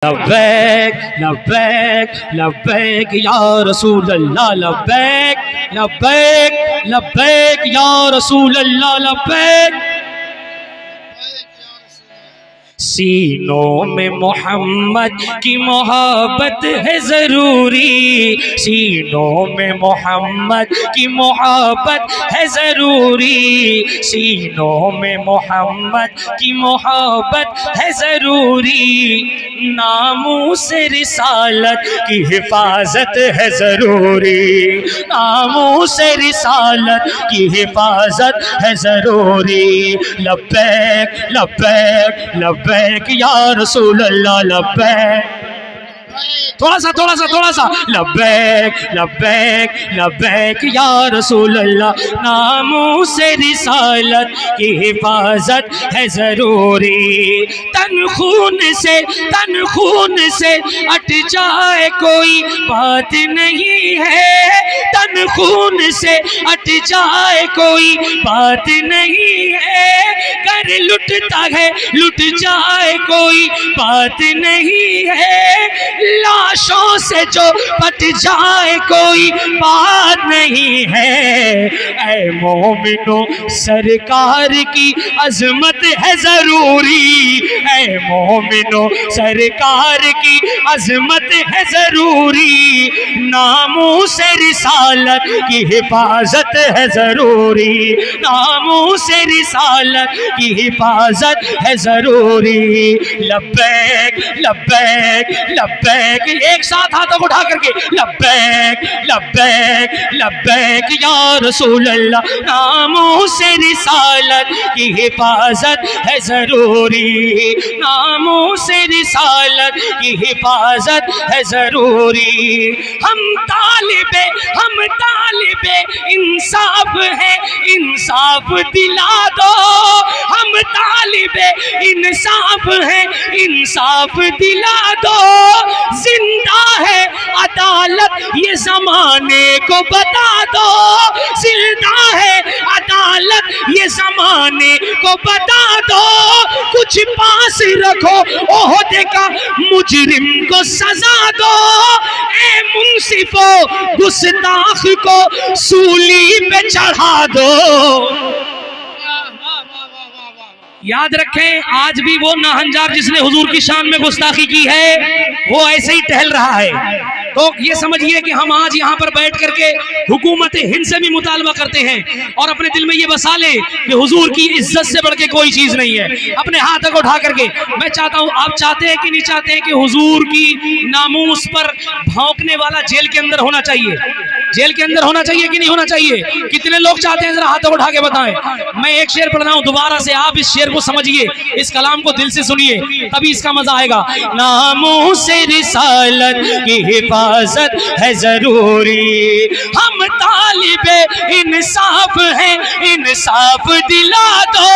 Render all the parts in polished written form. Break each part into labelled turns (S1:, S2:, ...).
S1: लब्बैक लब्बैक लब्बैक या रसूल अल्लाह लब्बैक लब्बैक लब्बैक या रसूल अल्लाह लब्बैक। सीनों में मोहम्मद की मोहब्बत है ज़रूरी, सीनों में मोहम्मद की मोहब्बत है ज़रूरी, सीनों में मोहम्मद की मोहब्बत है ज़रूरी, नामूस रिसालत की हिफाजत है ज़रूरी, नामूस रिसालत की हिफाजत है ज़रूरी। लब्बैक लब्बैक लब्बैक या रसूल अल्लाह लब्बैक। थोड़ा सा लब्बैक लब्बैक लब्बैक या रसूल अल्लाह, नामूस रिसालत की हिफाजत है ज़रूरी। तन खून से अट जाए कोई बात नहीं है, तन खून से अट जाए कोई बात नहीं है, कर लुटता है लुट जाए कोई बात नहीं है, लाशों से जो पट जाए कोई बात नहीं है। ऐ मोमिनो सरकार की अजमत है ज़रूरी, ऐ मोमिनो सरकार की अजमत है ज़रूरी, नामूस रिसालत की हिफाजत है ज़रूरी, नामूस रिसालत की हिफाजत है ज़रूरी। लब्बैक लब्बैक लब्बैक, एक साथ हाथों को उठा करके लब्बैक लब्बैक लब्बैक या रसूल अल्लाह, नामूस रिसालत की हिफाजत है ज़रूरी, नामूस रिसालत की हिफाजत है ज़रूरी। हम तालिबे इंसाफ है, इंसाफ दिला दो, हम तालिबे इंसाफ है, इंसाफ दिला दो, जिंदा है अदालत ये ज़माने को बता दो, जिंदा है अदालत ये ज़माने को बता दो, कुछ पास रखो ओहदे का मुजरिम को सजा दो, ए मुंसिफो गुस्ताख को सूली पे चढ़ा दो। याद रखें, आज भी वो नाहंजार जिसने हुजूर की शान में गुस्ताखी की है वो ऐसे ही टहल रहा है। तो ये समझिए कि हम आज यहाँ पर बैठ करके हुकूमत हिंद से भी मुतालबा करते हैं और अपने दिल में ये बसा ले कि हुजूर की इज्जत से बढ़ के कोई चीज नहीं है। अपने हाथ को उठा करके मैं चाहता हूँ, आप चाहते हैं कि नहीं चाहते हैं कि हुजूर की नामूस पर भौंकने वाला जेल के अंदर होना चाहिए? जेल के अंदर होना चाहिए कि नहीं होना चाहिए? कितने लोग चाहते हैं? जरा हाथों को उठा के बताएं। मैं एक शेर पढ़ रहा हूँ दोबारा से, आप इस शेर को समझिए, इस कलाम को दिल से सुनिए, तभी इसका मजा आएगा। नामूस रिसालत की हिफाजत है ज़रूरी, हम तालिबे इंसाफ हैं, इंसाफ दिला दो,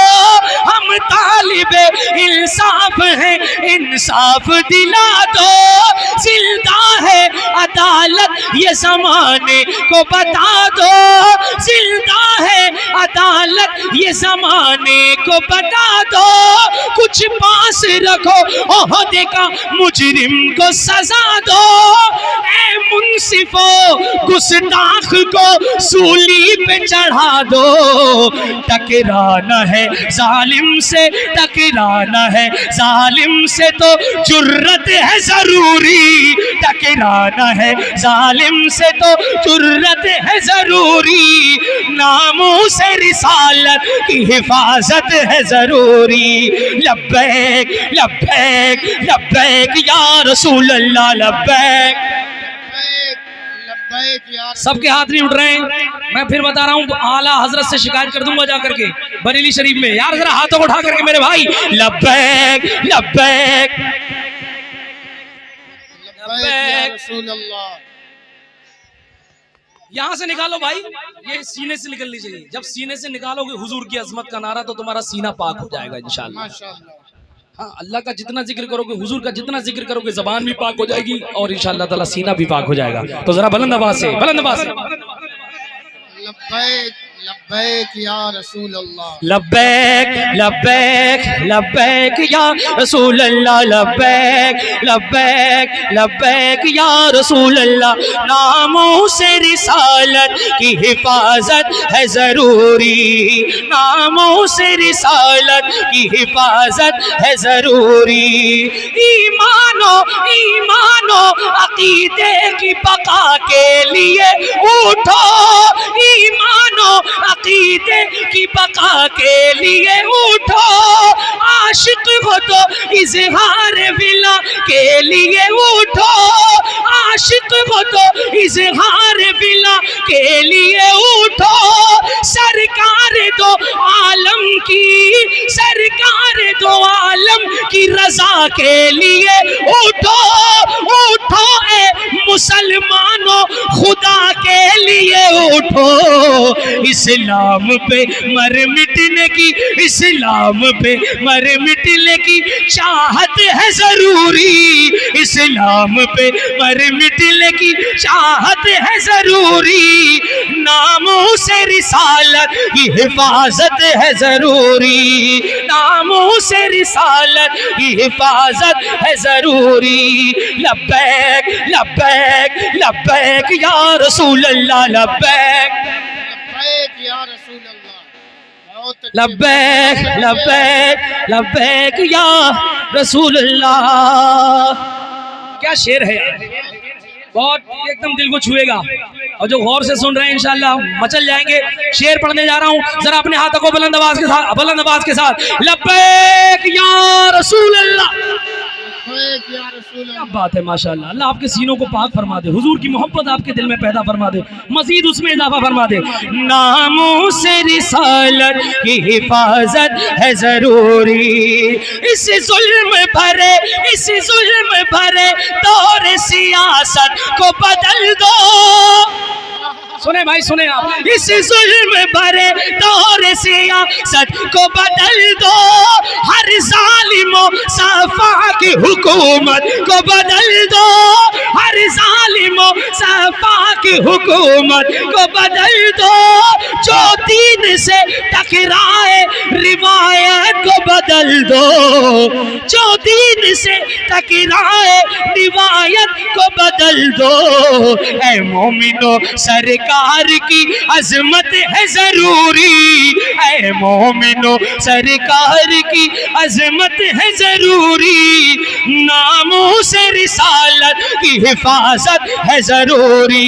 S1: हम तालिबे इंसाफ हैं, इंसाफ दिला दो, जिंदा है अदालत ये ज़माने को बता दो, जिंदा है अदालत ये ज़माने को बता दो, कुछ पास रखो ओहदे का मुजरिम को सजा दो, ए मुंसिफो गुस्ताख को सूली पे चढ़ा दो, टकराना है जालिम से, टकराना है जालिम से तो जुर्रत है ज़रूरी, टकराना है जालिम से तो जुर्रत है ज़रूरी, नामूस रिसालत की हिफाजत है ज़रूरी। लब्बैक लब्बैक लब्बैक या रसूल अल्लाह लब्बैक। सबके हाथ नहीं उठ रहे हैं, मैं फिर बता रहा हूँ, आला हजरत से शिकायत कर दूंगा जाकर के बरेली शरीफ में। यार जरा हाथों को उठा करके मेरे भाई लब्बैक लब्बैक लब्बैक। यहाँ से निकालो भाई, ये सीने से निकलनी चाहिए। जब सीने से निकालोगे हुजूर की अजमत का नारा तो तुम्हारा सीना पाक हो जाएगा इंशाअल्लाह। हाँ, अल्लाह का जितना जिक्र करोगे, हुजूर का जितना जिक्र करोगे, जबान भी पाक हो जाएगी और इंशाअल्लाह ताला सीना भी पाक हो जाएगा। तो जरा बुलंद आवाज से, बुलंद आवाज से।
S2: लब्बैक या रसूल अल्लाह।
S1: लब्बैक लब्बैक लब्बैक या रसूल अल्लाह, लब्बैक लब्बैक लब्बैक या रसूल अल्लाह। नामों से रिसालत की हिफाजत है जरूरी, नामों से रिसालत की हिफाजत है जरूरी। ईमानो ईमानो अकीदे की बका के लिए उठो, ईमानो अकीदे की बका के लिए उठो। आशिक हो तो इजहार विला के लिए उठो, आशिक हो तो इजहार विला के लिए उठो। सरकार दो आलम की, सरकार दो आलम की रजा के लिए उठो, उठो ए मुसलमानों खुदा के लिए उठो। इस्लाम पे मर मिटने की, इस्लाम पे मर मिटने की चाहत है जरूरी, इस्लाम पे मर मिटने की चाहत है जरूरी। नामों से रिसालत की हिफाजत है जरूरी, नामों से रिसालत की हिफाजत है जरूरी। लब्बैक लब्बैक लब्बैक या रसूल अल्लाह, लब्बैक
S2: लब्बैक या रसूल अल्लाह। बहुत अच्छे।
S1: लब्बैक लब्बैक लब्बैक या रसूल अल्लाह। क्या शेर है यार, बहुत एकदम दिल को छुएगा। और जो गौर से सुन रहे हैं इंशाल्लाह मचल जाएंगे। शेर पढ़ने जा रहा हूँ, जरा अपने हाथों को बुलंद आवाज के साथ, बुलंद आवाज के साथ। लब्बैक या रसूल अल्लाह।
S2: लब्बैक या रसूल
S1: क्या
S2: अल्लाह।
S1: बात है, माशाल्लाह। अल्लाह आपके सीनों को पाक फरमा दे, हुजूर की मोहब्बत आपके दिल में पैदा फरमा दे, मजीद उसमें इजाफा फरमा दे। नामों से रिसालत की हिफाजत है जरूरी, इस जुल्म भरे, इस जुल्म भरे दौर सियासत को बदल दो। सुने भाई सुने आप, इस जुल्म भरे दौर सियासत को बदल दो। हर जालिमो सफा की हुकूमत को बदल दो, हर जालिमो सफा की हुकूमत को बदल दो। जो दीन से टकराए रिवायत को बदल दो, जो दीन से टकराए रिवायत को बदल दो। ऐ मोमिनो सरकार की अजमत है जरूरी, ऐ मोमिनो सरकार की अजमत है जरूरी। नामों से रिसालत की हिफाजत है जरूरी।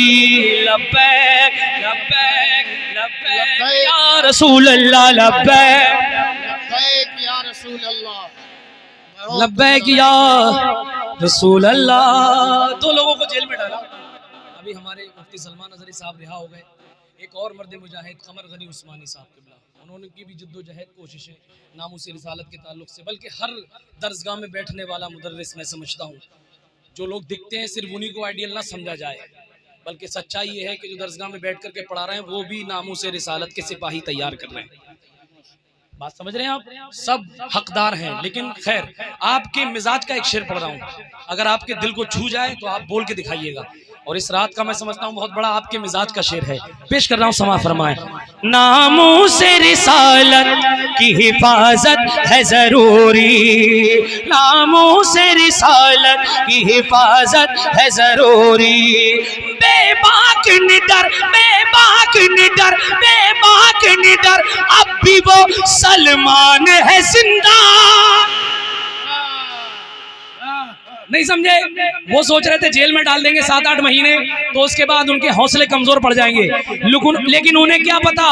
S1: लब्बैक लब्बैक लब्बैक या रसूल अल्लाह, लब्बैक
S2: लब्बैक या रसूल अल्लाह। बहुत
S1: लब्बैक या रसूल अल्लाह। 2 लोगों को जेल में डाला, अभी हमारे मुफ्ती सलमान अजहरी साहब रिहा हो गए। एक और मर्द मुजाहिद कमर गनी उस्मानी साहब किबला, उन्होंने की भी जिद्दोजहद कोशिशें नामूस रिसालत के ताल्लुक से। बल्कि हर दरसगाह में बैठने वाला मुदर्रिस मैं समझता हूँ, जो लोग दिखते हैं सिर्फ उन्हीं को आइडियल ना समझा जाए, बल्कि सच्चाई ये है कि जो दरसगाह में बैठ करके पढ़ा रहे हैं वो भी नामूस रिसालत के सिपाही तैयार कर रहे हैं। बात समझ रहे हैं आप, सब हकदार हैं। लेकिन खैर, आपके मिजाज का एक शेर पढ़ रहा हूँ, अगर आपके दिल को छू जाए तो आप बोल के दिखाइएगा। और इस रात का मैं समझता हूँ बहुत बड़ा आपके मिजाज का शेर है, पेश कर रहा हूँ, समा फरमाए। नामों से रिसालत की हिफाजत है जरूरी, नामों से रिसालत की हिफाजत है जरूरी। बेबाक निडर, बेबाक निडर, बेबाक निडर, अब भी वो सलमान है जिंदा। नहीं समझे? वो सोच रहे थे जेल में डाल देंगे 7-8 महीने तो उसके बाद उनके हौसले कमजोर पड़ जाएंगे। लेकिन उन्हें क्या पता,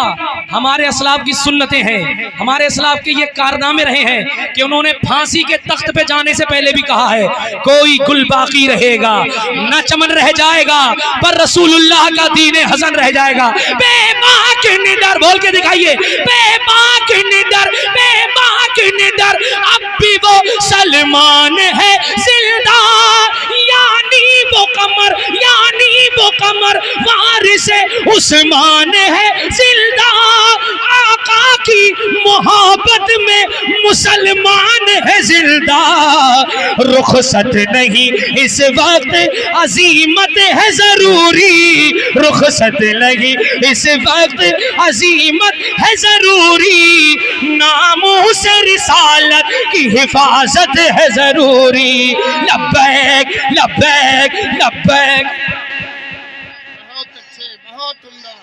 S1: हमारे असलाफ की सुन्नतें हैं, हमारे असलाफ के ये कारनामे रहे हैं कि उन्होंने फांसी के तख्त पे जाने से पहले भी कहा है, कोई गुल बाकी रहेगा न चमन रह जाएगा, पर रसूलुल्लाह का दीन हसन रह जाएगा। बेबाक निडर, बोल के दिखाइए, बेबाक निडर, बेबाक निडर, अब भी वो सलमान है जिंदा। यानी वो कमर, यानी वो कमर वारिस उस्मान है जिंदा। आका की मोहब्बत में मुसलमान है जिंदा, रुखसत नहीं इस वक्त अजीमत है जरूरी, रुखसत नहीं इस वक्त अजीमत है जरूरी, नामों से रिसालत की हिफाजत है जरूरी। लब्बैक लब्बैक लब्बैक।
S2: बहुत अच्छे, बहुत उम्दा।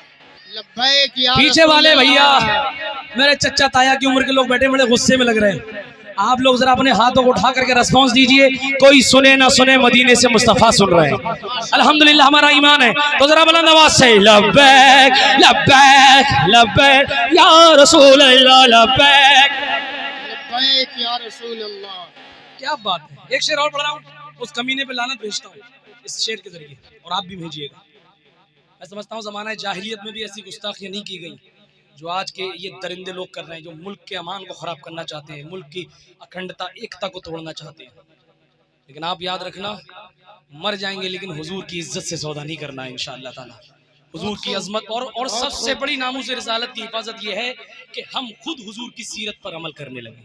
S2: लब्बैक या
S1: पीछे
S2: रसूल
S1: वाले भैया,
S2: अल्लाह।
S1: मेरे चच्चा ताया की उम्र के लोग बैठे बड़े गुस्से में लग रहे हैं। आप लोग जरा अपने हाथों को उठा करके रिस्पॉन्स दीजिए, कोई सुने ना सुने मदीने से मुस्तफा सुन रहे हैं। अल्हम्दुलिल्लाह हमारा ईमान है। तो जरा बुलंद आवाज से लब्बैक लब्बैक लब्बैक या रसूल अल्लाह लब्बैक।
S2: लब्बैक या रसूल अल्लाह।
S1: क्या बात है। एक शेर और पढ़ रहा हूँ, उस कमीने पे लानत भेजता हूँ इस शेर के जरिए, और आप भी भेजिएगा। मैं समझता हूँ जमाना जाहिलियत में भी ऐसी गुस्ताखियाँ नहीं की गई जो आज के ये दरिंदे लोग कर रहे हैं, जो मुल्क के अमान को खराब करना चाहते हैं, मुल्क की अखंडता एकता को तोड़ना चाहते हैं। लेकिन आप याद रखना, मर जाएंगे लेकिन हुजूर की इज्जत से सौदा नहीं करना है इंशाअल्लाह ताला। हुजूर की अजमत और सबसे बड़ी नामूस रिसालत की हिफाजत ये है कि हम खुद हुजूर की सीरत पर अमल करने लगे।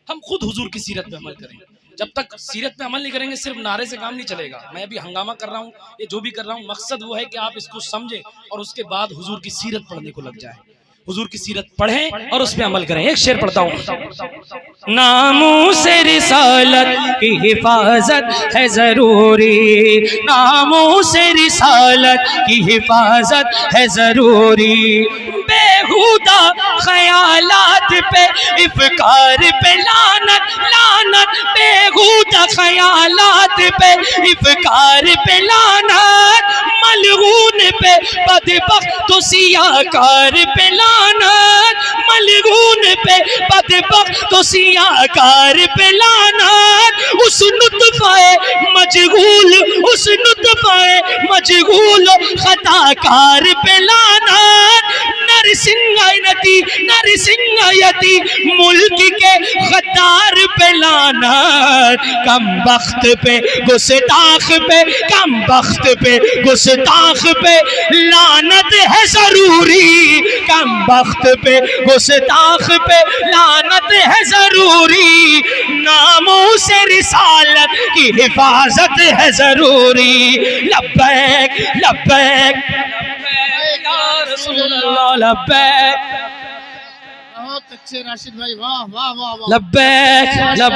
S1: हम खुद हुजूर की सीरत पे अमल करें। जब तक सीरत पे अमल नहीं करेंगे, सिर्फ नारे से काम नहीं चलेगा। मैं अभी हंगामा कर रहा हूँ, ये जो भी कर रहा हूँ, मकसद वो है कि आप इसको समझें और उसके बाद हुजूर की सीरत पढ़ने को लग जाए। हुजूर की सीरत पढ़ें और उस पे अमल करें। एक शेर पढ़ता हूँ। नामों से रिसालत की हिफाजत है जरूरी, नामों से रिसालत की हिफाजत है जरूरी, बेहुदा ख्यालात पे इफ़कार पे लानत लानत, बेहुदा ख्यालात पे इफ़कार पे लानत, मलगून पे बदबख्त सियाकार पे लानत, मलगून पे बदबख्त सियाकार पे लानत, उस नुत्फ़े मजगूल, उस नुत्फ़े मजगूल खताकार पे लानत, नरसिंहयती नरसिंहयती मुल्क के गद्दार पे लानत, कम बख्त पे गुस्ताख पे, कम बख्त पे गुस्ताख पे लानत है जरूरी, कम बख्त पे गुस्ताख पे लानत है जरूरी, नामों से रिसालत की हिफाजत है जरूरी। लब्बैक लब्बैक या रसूल अल्लाह लब्बैक।
S2: बहुत अच्छे राशिद भाई, वाह वाह वाह वाह।
S1: लब्बैक लब्बैक।